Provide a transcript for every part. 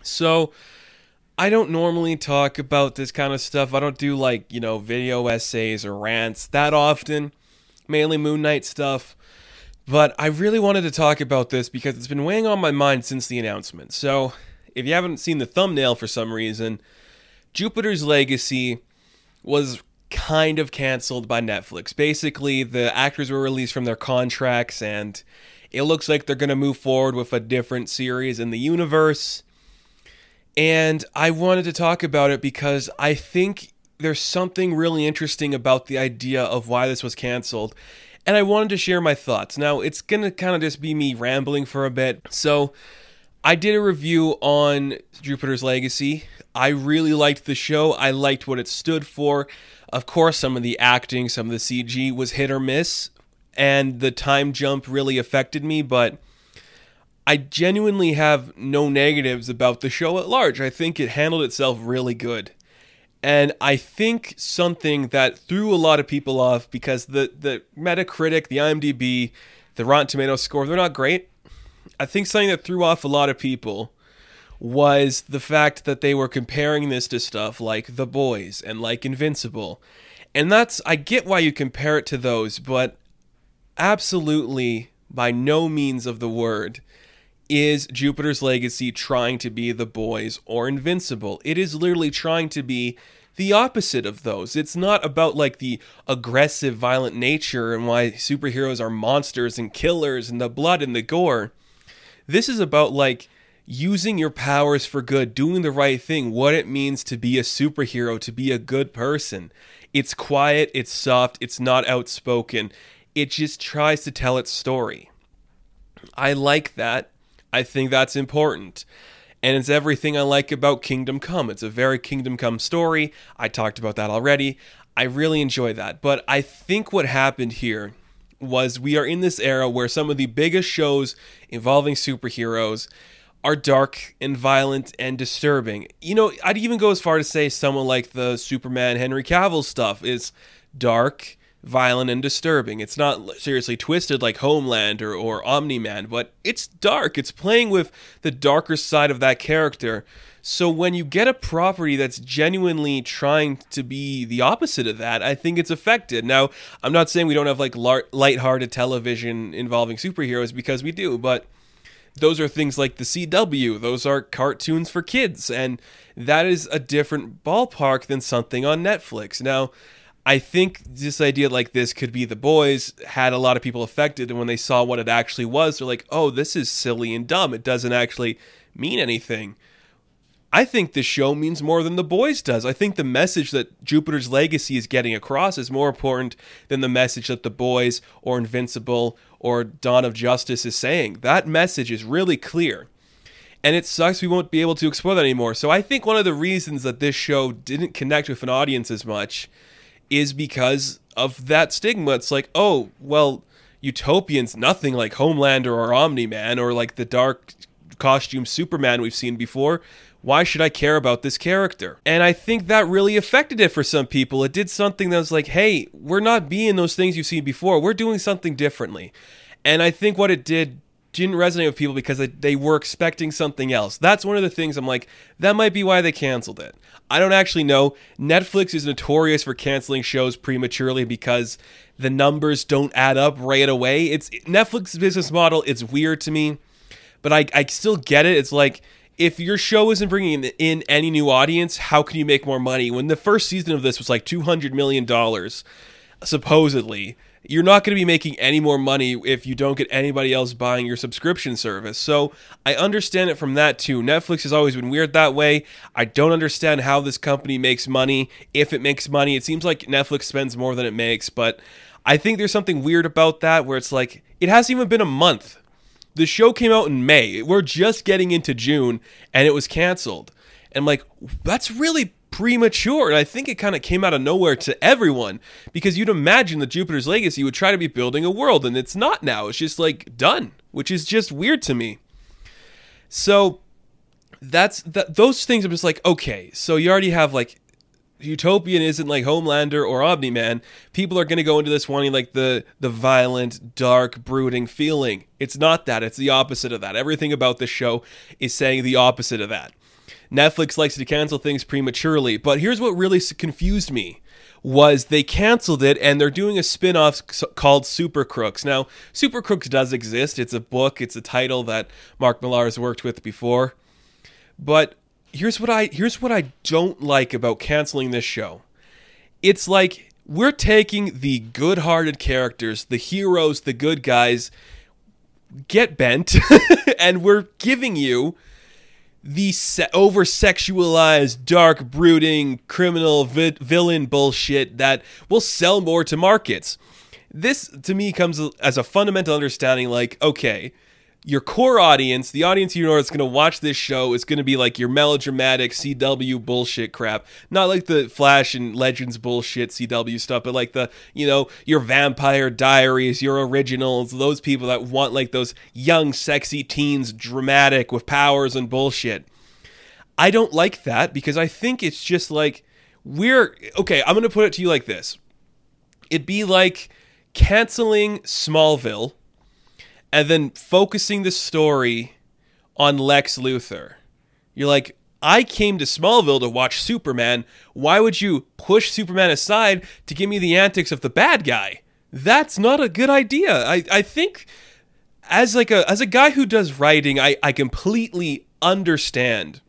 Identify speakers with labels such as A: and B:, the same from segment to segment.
A: So, I don't normally talk about this kind of stuff. I don't do like, video essays or rants that often, mainly Moon Knight stuff. But I really wanted to talk about this because it's been weighing on my mind since the announcement. So, if you haven't seen the thumbnail for some reason, Jupiter's Legacy was kind of canceled by Netflix. Basically, the actors were released from their contracts and it looks like they're going to move forward with a different series in the universe. And I wanted to talk about it because I think there's something really interesting about the idea of why this was canceled. And I wanted to share my thoughts. Now, it's going to kind of just be me rambling for a bit. So, I did a review on Jupiter's Legacy. I really liked the show. I liked what it stood for. Of course, some of the acting, some of the CG was hit or miss, and the time jump really affected me, but I genuinely have no negatives about the show at large. I think it handled itself really good. And I think something that threw a lot of people off because the Metacritic, the IMDb, the Rotten Tomatoes score, they're not great. I think something that threw off a lot of people was the fact that they were comparing this to stuff like The Boys and like Invincible. And I get why you compare it to those, but absolutely by no means of the word is Jupiter's Legacy trying to be The Boys or Invincible. It is literally trying to be the opposite of those. It's not about like the aggressive, violent nature and why superheroes are monsters and killers and the blood and the gore. This is about like using your powers for good, doing the right thing, what it means to be a superhero, to be a good person. It's quiet, it's soft, it's not outspoken. It just tries to tell its story. I like that. I think that's important. And it's everything I like about Kingdom Come. It's a very Kingdom Come story. I talked about that already. I really enjoy that. But I think what happened here was we are in this era where some of the biggest shows involving superheroes are dark and violent and disturbing. I'd even go as far to say someone like the Superman Henry Cavill stuff is dark, violent, and disturbing. It's not seriously twisted like Homelander or Omni-Man, but it's dark. It's playing with the darker side of that character. So when you get a property that's genuinely trying to be the opposite of that, I think it's affected. Now, I'm not saying we don't have like lighthearted television involving superheroes, because we do, but those are things like the CW. Those are cartoons for kids, and that is a different ballpark than something on Netflix. Now, I think this idea like this could be The Boys had a lot of people affected, and when they saw what it actually was, they're like, oh, this is silly and dumb. It doesn't actually mean anything. I think this show means more than The Boys does. I think the message that Jupiter's Legacy is getting across is more important than the message that The Boys or Invincible or Dawn of Justice is saying. That message is really clear. And it sucks we won't be able to explore that anymore. So I think one of the reasons that this show didn't connect with an audience as much is because of that stigma. It's like, oh, well, Utopian's nothing like Homelander or Omni-Man or like the dark costume Superman we've seen before. Why should I care about this character? And I think that really affected it for some people. It did something that was like, hey, we're not being those things you've seen before. We're doing something differently. And I think what it didn't resonate with people because they were expecting something else. That's one of the things I'm like, that might be why they canceled it. I don't actually know. Netflix is notorious for canceling shows prematurely because the numbers don't add up right away. It's Netflix's business model. It's weird to me, but I still get it. It's like, if your show isn't bringing in any new audience, how can you make more money? When the first season of this was like $200 million, supposedly, you're not going to be making any more money if you don't get anybody else buying your subscription service. So I understand it from that too. Netflix has always been weird that way. I don't understand how this company makes money. If it makes money, it seems like Netflix spends more than it makes, but I think there's something weird about that where it's like, it hasn't even been a month. The show came out in May. We're just getting into June, and it was canceled. And I'm like, that's really premature. And I think it kind of came out of nowhere to everyone, because you'd imagine that Jupiter's Legacy would try to be building a world, and it's not now. It's just like done, which is just weird to me. So those things are just like, okay, so you already have like Utopian isn't like Homelander or Omni-Man. People are going to go into this wanting like the violent, dark, brooding feeling. It's not that. It's the opposite of that. Everything about this show is saying the opposite of that. Netflix likes to cancel things prematurely. But here's what really confused me was they canceled it, and they're doing a spin-off called Super Crooks. Now, Super Crooks does exist. It's a book. It's a title that Mark Millar has worked with before. But here's what I don't like about canceling this show. It's like we're taking the good-hearted characters, the heroes, the good guys, get bent, and we're giving you the over-sexualized, dark, brooding, criminal villain bullshit that will sell more to markets. This, to me, comes as a fundamental understanding, like, okay, your core audience, the audience you know that's going to watch this show, is going to be like your melodramatic CW bullshit crap. Not like the Flash and Legends bullshit CW stuff, but like the, you know, your Vampire Diaries, your originals, those people that want like those young, sexy teens, dramatic with powers and bullshit. I don't like that because I think it's just like, okay, I'm going to put it to you like this. It'd be like canceling Smallville and then focusing the story on Lex Luthor. You're like, I came to Smallville to watch Superman. Why would you push Superman aside to give me the antics of the bad guy? That's not a good idea. I think as a guy who does writing, I completely understand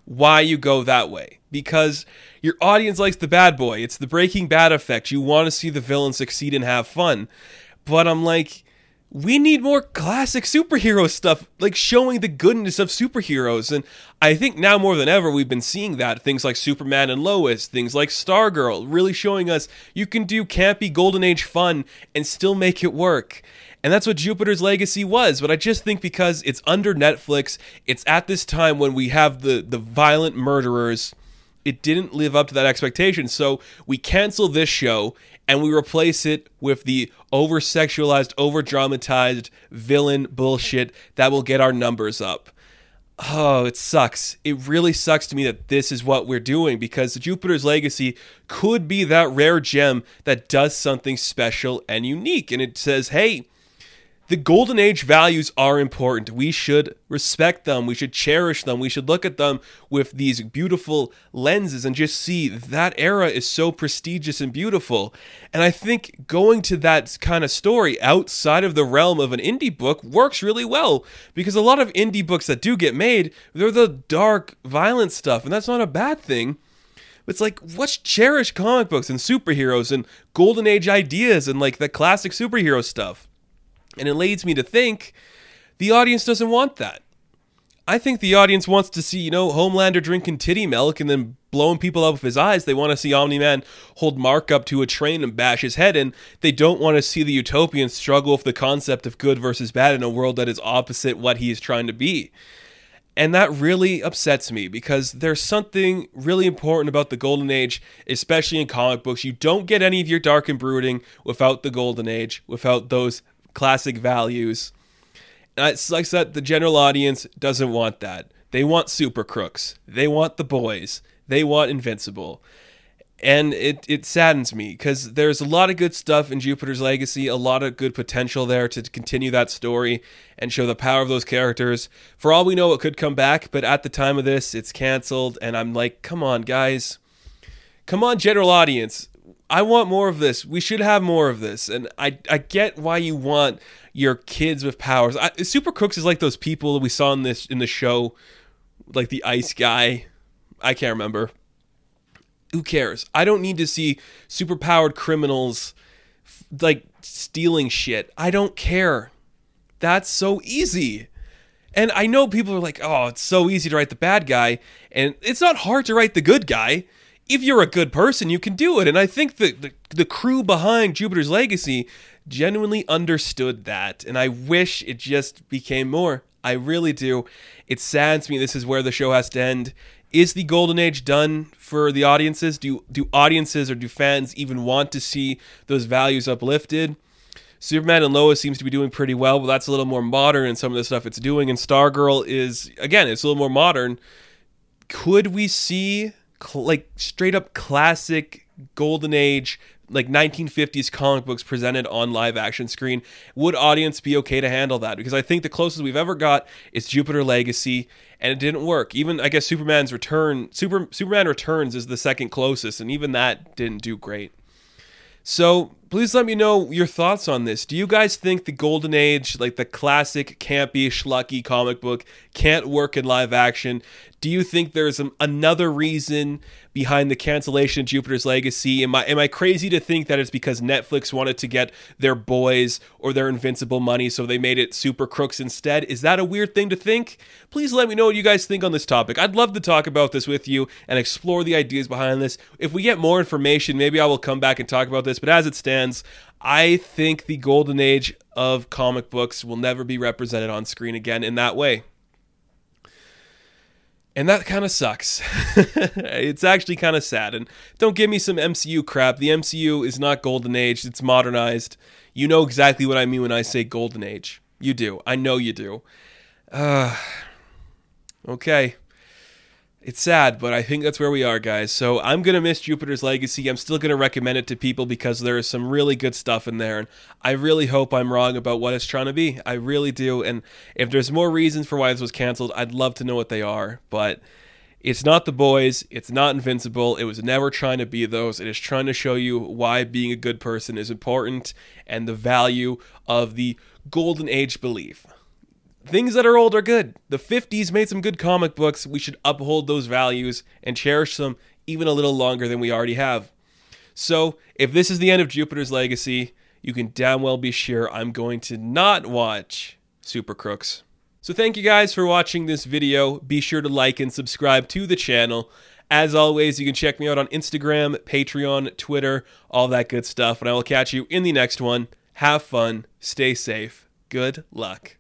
A: why you go that way. Because your audience likes the bad boy. It's the Breaking Bad effect. You want to see the villain succeed and have fun. But I'm like, we need more classic superhero stuff, like showing the goodness of superheroes. And I think now more than ever, we've been seeing that. Things like Superman and Lois, things like Stargirl, really showing us you can do campy Golden Age fun and still make it work. And that's what Jupiter's Legacy was. But I just think because it's under Netflix, it's at this time when we have the violent murderers, it didn't live up to that expectation. So we cancel this show and we replace it with the over-sexualized, over-dramatized villain bullshit that will get our numbers up. Oh, it sucks. It really sucks to me that this is what we're doing, because Jupiter's Legacy could be that rare gem that does something special and unique. And it says, hey, the Golden Age values are important. We should respect them. We should cherish them. We should look at them with these beautiful lenses and just see that era is so prestigious and beautiful. And I think going to that kind of story outside of the realm of an indie book works really well, because a lot of indie books that do get made, they're the dark, violent stuff, and that's not a bad thing. It's like, let's cherish comic books and superheroes and Golden Age ideas and like the classic superhero stuff. And it leads me to think the audience doesn't want that. I think the audience wants to see, Homelander drinking titty milk and then blowing people up with his eyes. They want to see Omni-Man hold Mark up to a train and bash his head in. They don't want to see the Utopians struggle with the concept of good versus bad in a world that is opposite what he is trying to be. And that really upsets me, because there's something really important about the Golden Age, especially in comic books. You don't get any of your dark and brooding without the Golden Age, without those classic values. And it sucks that the general audience doesn't want that. They want Super Crooks. They want The Boys. They want Invincible. And it saddens me, because there's a lot of good stuff in Jupiter's Legacy, a lot of good potential there to continue that story and show the power of those characters. For all we know, it could come back, but at the time of this, it's canceled. And I'm like, come on, guys. Come on, general audience. I want more of this. We should have more of this. And I get why you want your kids with powers. Super Crooks is like those people that we saw in the show, like the ice guy. I can't remember. Who cares? I don't need to see superpowered criminals like stealing shit. I don't care. That's so easy. And I know people are like, oh, it's so easy to write the bad guy. And it's not hard to write the good guy. If you're a good person, you can do it. And I think the crew behind Jupiter's Legacy genuinely understood that. And I wish it just became more. I really do. It saddens me this is where the show has to end. Is the Golden Age done for the audiences? Do audiences or do fans even want to see those values uplifted? Superman and Lois seems to be doing pretty well, but that's a little more modern in some of the stuff it's doing. And Stargirl is, again, it's a little more modern. Could we see like straight up classic Golden Age like 1950s comic books presented on live action screen. Would audience be okay to handle that? Because I think the closest we've ever got is Jupiter Legacy, and it didn't work. Even, I guess, Superman Returns is the second closest, and even that didn't do great. So please let me know your thoughts on this. Do you guys think the Golden Age, like the classic campy, schlucky comic book, can't work in live action? Do you think there's another reason behind the cancellation of Jupiter's Legacy? Am I crazy to think that it's because Netflix wanted to get their boys or their Invincible money, so they made it Super Crooks instead? Is that a weird thing to think? Please let me know what you guys think on this topic. I'd love to talk about this with you and explore the ideas behind this. If we get more information, maybe I will come back and talk about this. But as it stands, I think the Golden Age of comic books will never be represented on screen again in that way. And that kind of sucks. It's actually kind of sad. And don't give me some MCU crap. The MCU is not Golden Age. It's modernized. You know exactly what I mean when I say Golden Age. You do. I know you do. Okay. It's sad, but I think that's where we are, guys. So I'm going to miss Jupiter's Legacy. I'm still going to recommend it to people because there is some really good stuff in there. And I really hope I'm wrong about what it's trying to be. I really do. And if there's more reasons for why this was canceled, I'd love to know what they are. But it's not The Boys. It's not Invincible. It was never trying to be those. It is trying to show you why being a good person is important and the value of the Golden Age belief. Things that are old are good. The 50s made some good comic books. We should uphold those values and cherish them even a little longer than we already have. So, if this is the end of Jupiter's Legacy, you can damn well be sure I'm going to not watch Super Crooks. So thank you guys for watching this video. Be sure to like and subscribe to the channel. As always, you can check me out on Instagram, Patreon, Twitter, all that good stuff. And I will catch you in the next one. Have fun. Stay safe. Good luck.